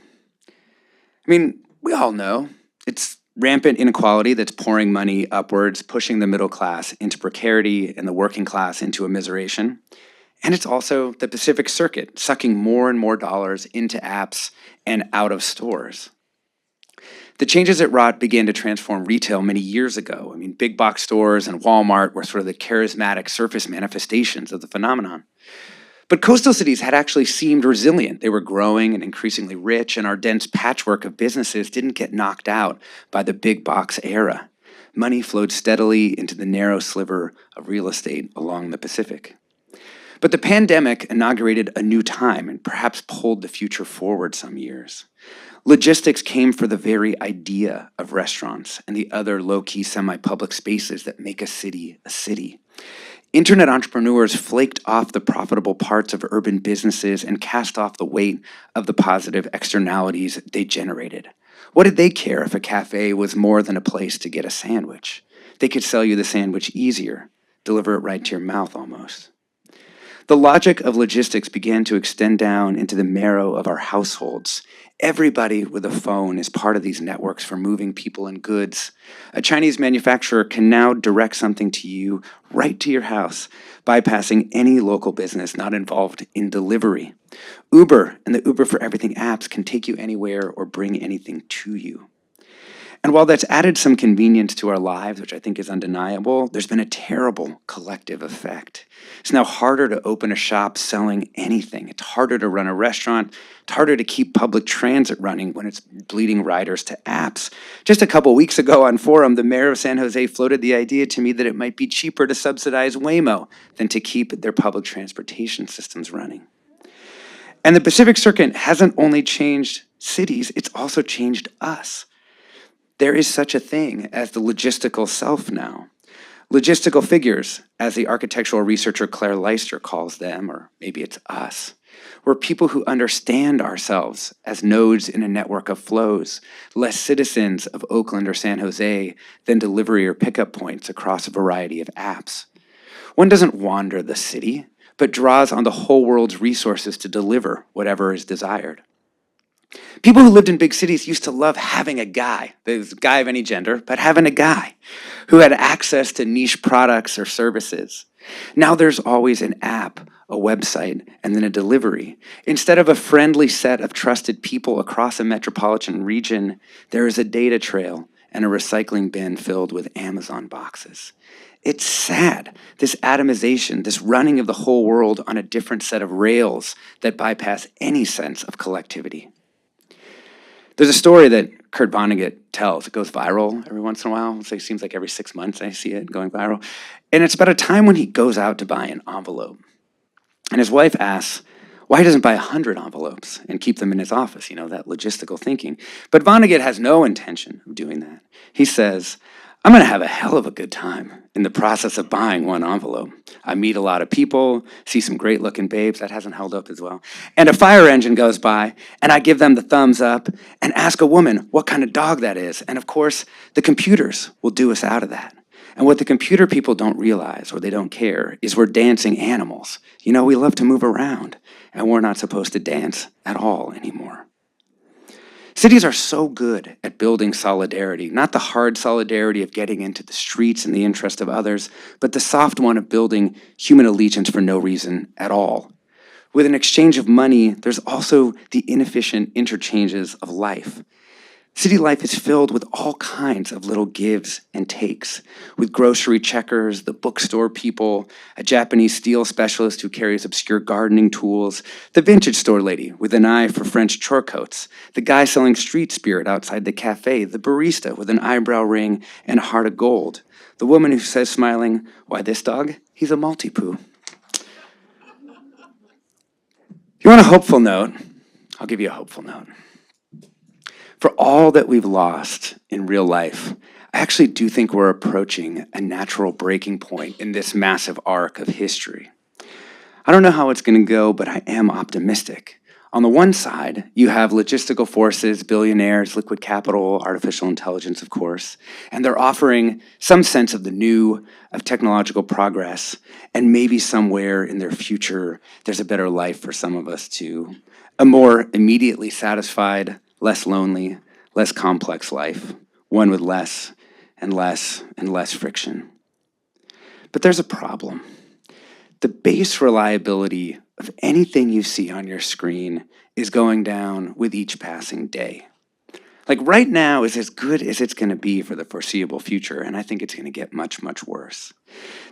I mean, we all know it's rampant inequality that's pouring money upwards, pushing the middle class into precarity and the working class into immiseration. And it's also the Pacific Circuit, sucking more and more dollars into apps and out of stores. The changes it wrought began to transform retail many years ago. I mean, big box stores and Walmart were sort of the charismatic surface manifestations of the phenomenon. But coastal cities had actually seemed resilient. They were growing and increasingly rich, and our dense patchwork of businesses didn't get knocked out by the big box era. Money flowed steadily into the narrow sliver of real estate along the Pacific. But the pandemic inaugurated a new time and perhaps pulled the future forward some years. Logistics came for the very idea of restaurants and the other low-key semi-public spaces that make a city a city. Internet entrepreneurs flaked off the profitable parts of urban businesses and cast off the weight of the positive externalities they generated. What did they care if a cafe was more than a place to get a sandwich? They could sell you the sandwich easier, deliver it right to your mouth almost. The logic of logistics began to extend down into the marrow of our households. Everybody with a phone is part of these networks for moving people and goods. A Chinese manufacturer can now direct something to you right to your house, bypassing any local business not involved in delivery. Uber and the Uber for Everything apps can take you anywhere or bring anything to you. And while that's added some convenience to our lives, which I think is undeniable, there's been a terrible collective effect. It's now harder to open a shop selling anything. It's harder to run a restaurant. It's harder to keep public transit running when it's bleeding riders to apps. Just a couple weeks ago on Forum, the mayor of San Jose floated the idea to me that it might be cheaper to subsidize Waymo than to keep their public transportation systems running. And the Pacific Circuit hasn't only changed cities, it's also changed us. There is such a thing as the logistical self now. Logistical figures, as the architectural researcher Claire Leister calls them, or maybe it's us. We're people who understand ourselves as nodes in a network of flows, less citizens of Oakland or San Jose than delivery or pickup points across a variety of apps. One doesn't wander the city, but draws on the whole world's resources to deliver whatever is desired. People who lived in big cities used to love having a guy, there's a guy of any gender, but having a guy who had access to niche products or services. Now there's always an app, a website, and then a delivery. Instead of a friendly set of trusted people across a metropolitan region, there is a data trail and a recycling bin filled with Amazon boxes. It's sad, this atomization, this running of the whole world on a different set of rails that bypass any sense of collectivity. There's a story that Kurt Vonnegut tells. It goes viral every once in a while. It seems like every 6 months I see it going viral. And it's about a time when he goes out to buy an envelope. And his wife asks why he doesn't buy 100 envelopes and keep them in his office, that logistical thinking. But Vonnegut has no intention of doing that. He says, I'm going to have a hell of a good time in the process of buying one envelope. I meet a lot of people, see some great looking babes, that hasn't held up as well, and a fire engine goes by, and I give them the thumbs up and ask a woman what kind of dog that is. And of course, the computers will do us out of that. And what the computer people don't realize, or they don't care, is we're dancing animals. You know, we love to move around, and we're not supposed to dance at all anymore. Cities are so good at building solidarity, not the hard solidarity of getting into the streets in the interest of others, but the soft one of building human allegiance for no reason at all. With an exchange of money, there's also the inefficient interchanges of life. City life is filled with all kinds of little gives and takes, with grocery checkers, the bookstore people, a Japanese steel specialist who carries obscure gardening tools, the vintage store lady with an eye for French chore coats, the guy selling street spirit outside the cafe, the barista with an eyebrow ring and a heart of gold, the woman who says smiling, "Why, this dog? He's a Maltipoo." If you want a hopeful note, I'll give you a hopeful note. For all that we've lost in real life, I actually do think we're approaching a natural breaking point in this massive arc of history. I don't know how it's going to go, but I am optimistic. On the one side, you have logistical forces, billionaires, liquid capital, artificial intelligence, of course, and they're offering some sense of the new, of technological progress, and maybe somewhere in their future, there's a better life for some of us too. A more immediately satisfied, less lonely, less complex life, one with less and less and less friction. But there's a problem. The base reliability of anything you see on your screen is going down with each passing day. Like right now is as good as it's going to be for the foreseeable future, and I think it's going to get much, much worse.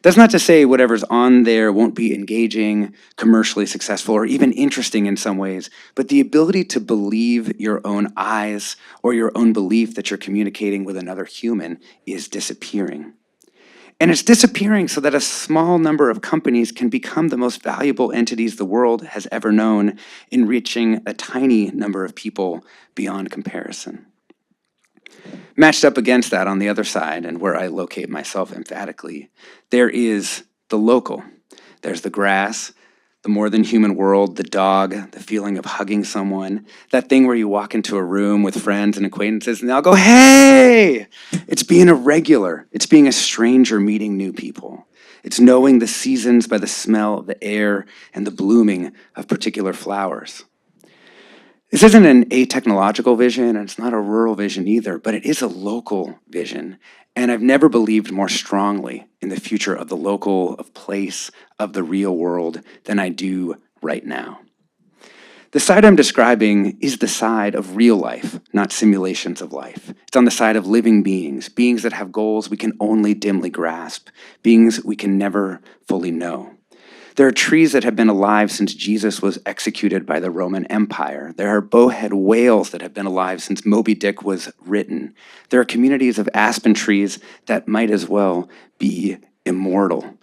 That's not to say whatever's on there won't be engaging, commercially successful, or even interesting in some ways, but the ability to believe your own eyes or your own belief that you're communicating with another human is disappearing. And it's disappearing so that a small number of companies can become the most valuable entities the world has ever known, enriching a tiny number of people beyond comparison. Matched up against that on the other side, and where I locate myself emphatically, there is the local. There's the grass, the more than human world, the dog, the feeling of hugging someone, that thing where you walk into a room with friends and acquaintances and they all go, "Hey!" It's being a regular. It's being a stranger meeting new people. It's knowing the seasons by the smell of the air and the blooming of particular flowers. This isn't an atechnological vision, and it's not a rural vision either, but it is a local vision. And I've never believed more strongly in the future of the local, of place, of the real world than I do right now. The side I'm describing is the side of real life, not simulations of life. It's on the side of living beings, beings that have goals we can only dimly grasp, beings we can never fully know. There are trees that have been alive since Jesus was executed by the Roman Empire. There are bowhead whales that have been alive since Moby Dick was written. There are communities of aspen trees that might as well be immortal.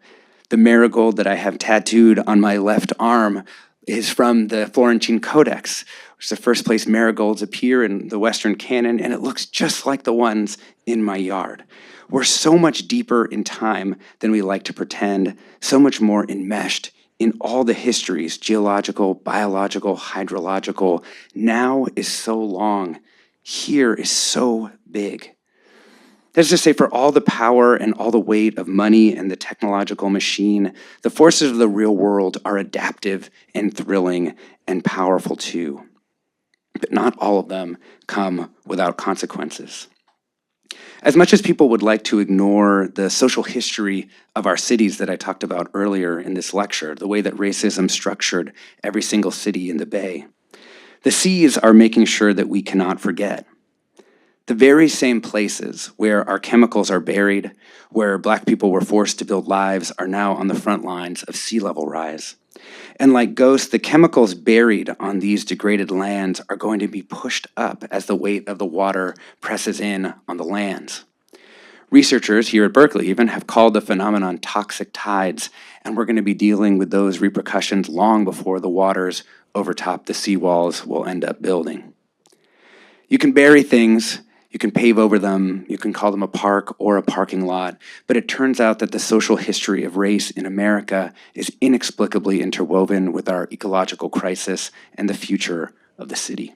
The marigold that I have tattooed on my left arm is from the Florentine Codex, which is the first place marigolds appear in the Western canon, and it looks just like the ones in my yard. We're so much deeper in time than we like to pretend, so much more enmeshed in all the histories, geological, biological, hydrological. Now is so long. Here is so big. That's to say, for all the power and all the weight of money and the technological machine, the forces of the real world are adaptive and thrilling and powerful too. But not all of them come without consequences. As much as people would like to ignore the social history of our cities that I talked about earlier in this lecture, the way that racism structured every single city in the Bay, the seas are making sure that we cannot forget. The very same places where our chemicals are buried, where Black people were forced to build lives, are now on the front lines of sea level rise. And like ghosts, the chemicals buried on these degraded lands are going to be pushed up as the weight of the water presses in on the lands. Researchers here at Berkeley even have called the phenomenon toxic tides, and we're going to be dealing with those repercussions long before the waters overtop the seawalls we'll end up building. You can bury things, You can pave over them, you can call them a park or a parking lot, but it turns out that the social history of race in America is inexplicably interwoven with our ecological crisis and the future of the city.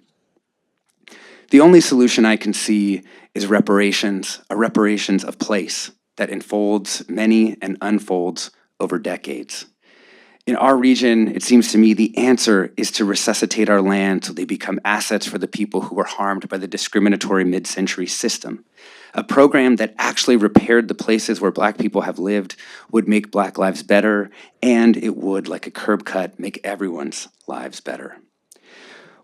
The only solution I can see is reparations, a reparations of place that enfolds many and unfolds over decades. In our region, it seems to me the answer is to resuscitate our land so they become assets for the people who were harmed by the discriminatory mid-century system. A program that actually repaired the places where Black people have lived would make Black lives better, and it would, like a curb cut, make everyone's lives better.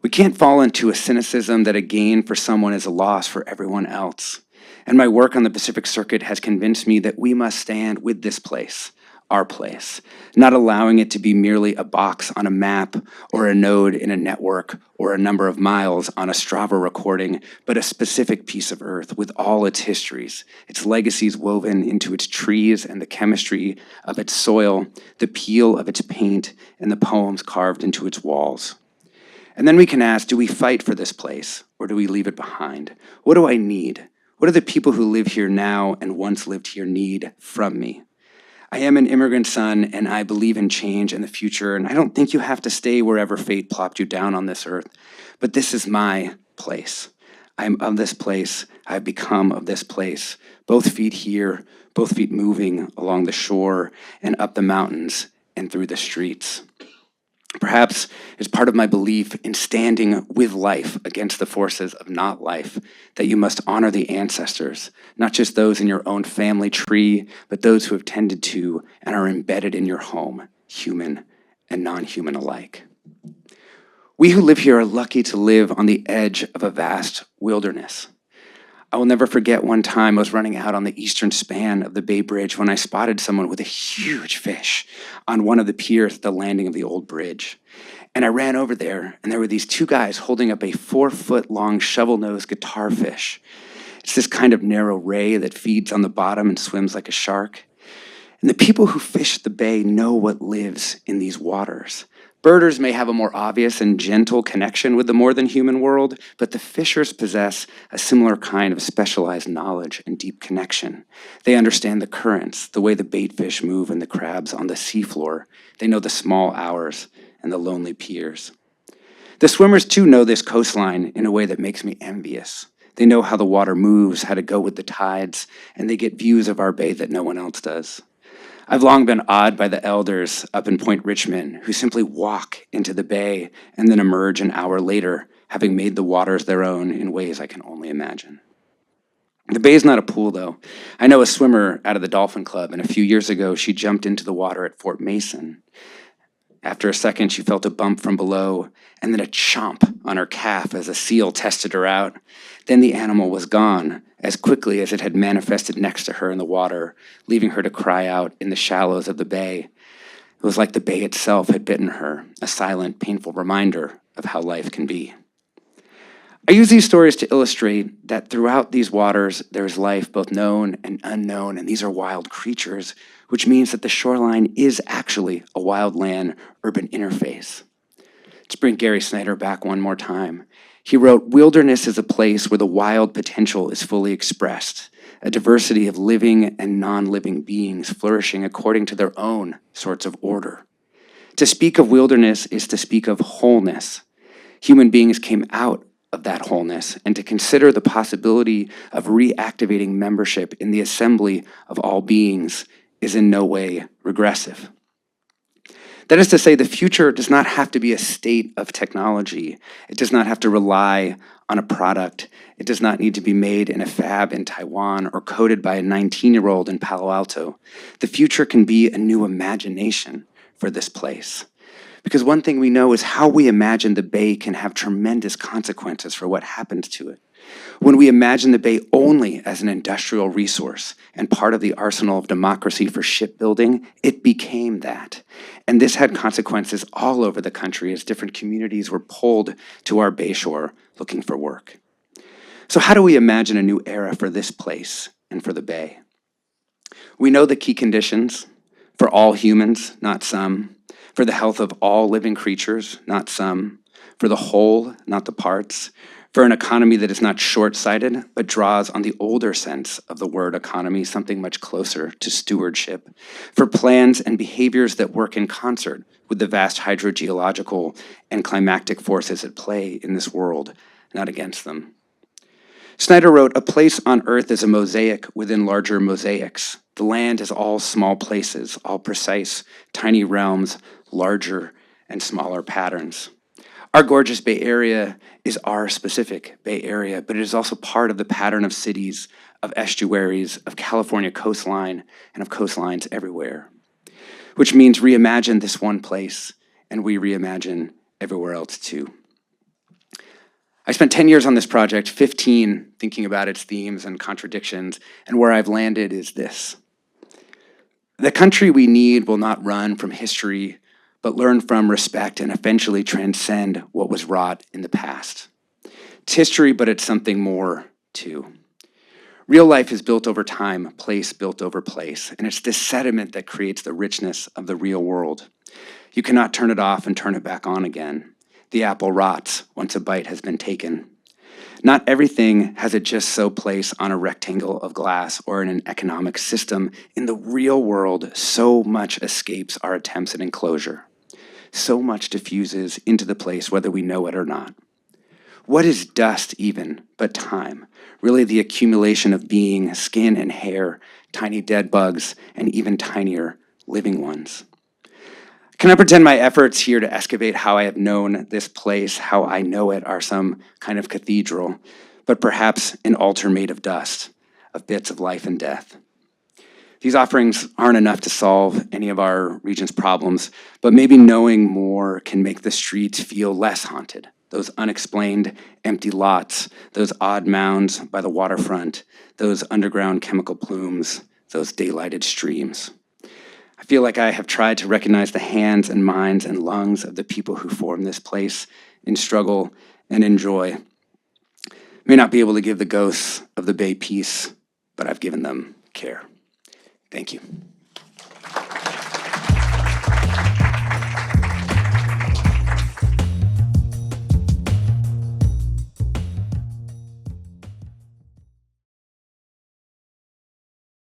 We can't fall into a cynicism that a gain for someone is a loss for everyone else. And my work on the Pacific Circuit has convinced me that we must stand with this place, our place, not allowing it to be merely a box on a map or a node in a network or a number of miles on a Strava recording, but a specific piece of earth with all its histories, its legacies woven into its trees and the chemistry of its soil, the peel of its paint, and the poems carved into its walls. And then we can ask, do we fight for this place or do we leave it behind? What do I need? What do the people who live here now and once lived here need from me? I am an immigrant son and I believe in change and the future, and I don't think you have to stay wherever fate plopped you down on this earth, but this is my place. I am of this place. I've become of this place. Both feet here, both feet moving along the shore and up the mountains and through the streets. Perhaps it's part of my belief in standing with life against the forces of not life, that you must honor the ancestors, not just those in your own family tree, but those who have tended to and are embedded in your home, human and non-human alike. We who live here are lucky to live on the edge of a vast wilderness. I will never forget one time I was running out on the eastern span of the Bay Bridge when I spotted someone with a huge fish on one of the piers at the landing of the old bridge. And I ran over there, and there were these two guys holding up a 4-foot-long shovel-nosed guitar fish. It's this kind of narrow ray that feeds on the bottom and swims like a shark. And the people who fish the bay know what lives in these waters. Birders may have a more obvious and gentle connection with the more than human world, but the fishers possess a similar kind of specialized knowledge and deep connection. They understand the currents, the way the bait fish move and the crabs on the seafloor. They know the small hours and the lonely piers. The swimmers too know this coastline in a way that makes me envious. They know how the water moves, how to go with the tides, and they get views of our bay that no one else does. I've long been awed by the elders up in Point Richmond who simply walk into the bay and then emerge an hour later, having made the waters their own in ways I can only imagine. The bay is not a pool, though. I know a swimmer out of the Dolphin Club, and a few years ago she jumped into the water at Fort Mason. After a second, she felt a bump from below and then a chomp on her calf as a seal tested her out. Then the animal was gone as quickly as it had manifested next to her in the water, leaving her to cry out in the shallows of the bay. It was like the bay itself had bitten her, a silent, painful reminder of how life can be. I use these stories to illustrate that throughout these waters, there is life both known and unknown, and these are wild creatures, which means that the shoreline is actually a wildland-urban interface. Let's bring Gary Snyder back one more time. He wrote, "Wilderness is a place where the wild potential is fully expressed, a diversity of living and non-living beings flourishing according to their own sorts of order. To speak of wilderness is to speak of wholeness. Human beings came out of that wholeness, and to consider the possibility of reactivating membership in the assembly of all beings is in no way regressive." That is to say, the future does not have to be a state of technology. It does not have to rely on a product. It does not need to be made in a fab in Taiwan or coded by a 19-year-old in Palo Alto. The future can be a new imagination for this place. Because one thing we know is how we imagine the bay can have tremendous consequences for what happens to it. When we imagine the bay only as an industrial resource and part of the arsenal of democracy for shipbuilding, it became that. And this had consequences all over the country as different communities were pulled to our bayshore looking for work. So how do we imagine a new era for this place and for the bay? We know the key conditions: for all humans, not some; for the health of all living creatures, not some; for the whole, not the parts; For an economy that is not short-sighted, but draws on the older sense of the word economy, something much closer to stewardship. For plans and behaviors that work in concert with the vast hydrogeological and climatic forces at play in this world, not against them. Snyder wrote, "A place on earth is a mosaic within larger mosaics. The land is all small places, all precise, tiny realms, larger and smaller patterns." Our gorgeous Bay Area is our specific Bay Area, but it is also part of the pattern of cities, of estuaries, of California coastline, and of coastlines everywhere. Which means reimagine this one place, and we reimagine everywhere else too. I spent 10 years on this project, 15 thinking about its themes and contradictions, and where I've landed is this. The country we need will not run from history, but learn from, respect, and eventually transcend what was wrought in the past. It's history, but it's something more, too. Real life is built over time, place built over place, and it's this sediment that creates the richness of the real world. You cannot turn it off and turn it back on again. The apple rots once a bite has been taken. Not everything has a just so place on a rectangle of glass or in an economic system. In the real world, so much escapes our attempts at enclosure. So much diffuses into the place whether we know it or not. What is dust even but time? Really the accumulation of being, skin and hair, tiny dead bugs, and even tinier living ones. Can I pretend my efforts here to excavate how I have known this place, how I know it, are some kind of cathedral, but perhaps an altar made of dust, of bits of life and death? These offerings aren't enough to solve any of our region's problems, but maybe knowing more can make the streets feel less haunted. Those unexplained empty lots, those odd mounds by the waterfront, those underground chemical plumes, those daylighted streams. I feel like I have tried to recognize the hands and minds and lungs of the people who form this place in struggle and in joy. May not be able to give the ghosts of the Bay peace, but I've given them care. Thank you.